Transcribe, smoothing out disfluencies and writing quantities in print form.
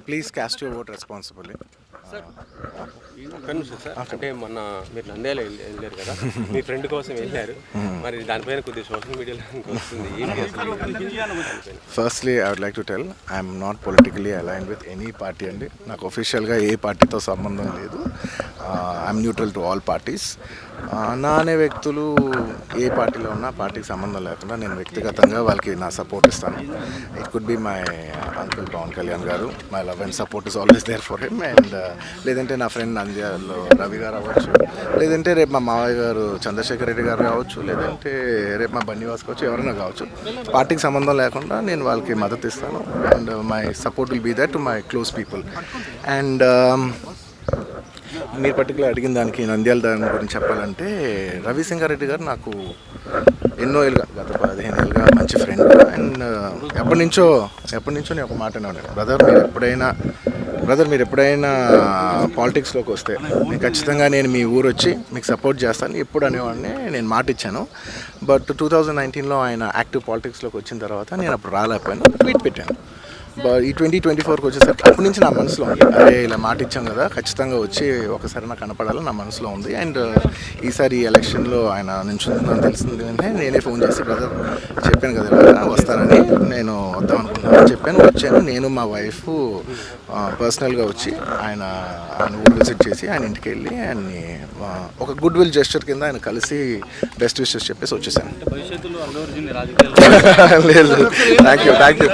Please cast your vote responsibly. అంటే మొన్న మీరు నంద్యాల వెళ్ళారు కదా, మీ ఫ్రెండ్ కోసం వెళ్ళారు, మరి దానిపైన కొద్దిగా సోషల్ మీడియాలో వస్తుంది ఏంటి అసలు? Firstly, I would like to tell I am not politically aligned with any party అండి. నాకు ఒఫిషియల్గా ఏ పార్టీతో సంబంధం లేదు. I'm neutral to all parties. నా అనే వ్యక్తులు ఏ పార్టీలో ఉన్నా పార్టీకి సంబంధం లేకుండా నేను వ్యక్తిగతంగా వాళ్ళకి నా సపోర్ట్ ఇస్తాను. It could be my uncle Pawan Kalyan గారు. My love and support is always there for him. And లేదంటే నా ఫ్రెండ్ నంద్యాలలో రవి గారు అవ్వచ్చు, లేదంటే రేపు మా మావయ్య గారు చంద్రశేఖర్ రెడ్డి గారు కావచ్చు, లేదంటే రేపు మా బన్నీవాస్ కావచ్చు, ఎవరైనా కావచ్చు. పార్టీకి సంబంధం లేకుండా నేను వాళ్ళకి మద్దతు ఇస్తాను. And my support will be that to my close people. And మీరు పర్టికులర్ అడిగిన దానికి నంద్యాల దాని గురించి చెప్పాలంటే, రవిసింగారెడ్డి గారు నాకు ఎన్నో ఏళ్ళుగా, గత 15 ఏళ్ళుగా మంచి ఫ్రెండ్. అండ్ ఎప్పటి నుంచో నేను ఒక మాట అన్నాను, బ్రదర్ మీరు ఎప్పుడైనా పాలిటిక్స్లోకి వస్తే ఖచ్చితంగా నేను మీ ఊరు వచ్చి మీకు సపోర్ట్ చేస్తాను ఎప్పుడు అనేవాడిని. నేను మాట ఇచ్చాను. బట్ 2019లో ఆయన యాక్టివ్ పాలిటిక్స్లోకి వచ్చిన తర్వాత నేను అప్పుడు రాలేకపోయాను, ట్వీట్ పెట్టాను. ఈ 2024కి వచ్చేసరికి అప్పటి నుంచి నా మనసులో ఉంది, అదే ఇలా మాట ఇచ్చాం కదా, ఖచ్చితంగా వచ్చి ఒకసారి నాకు కనపడాలని నా మనసులో ఉంది. అండ్ ఈసారి ఈ ఎలక్షన్లో ఆయన నించుందని తెలిసింది అంటే నేనే ఫోన్ చేసి, బ్రదర్ చెప్పాను కదా ఇలా వస్తానని, నేను వద్దాం అనుకుంటున్నాను చెప్పాను. వచ్చాను, నేను మా వైఫ్ పర్సనల్గా వచ్చి ఆయన ఊరు విజిట్ చేసి ఆయన ఇంటికి వెళ్ళి ఆయన్ని ఒక గుడ్ విల్ జెస్చర్ కింద ఆయన కలిసి బెస్ట్ విషెస్ చెప్పేసి వచ్చేసాను. భవిష్యత్తులో లేదు, థ్యాంక్ యూ.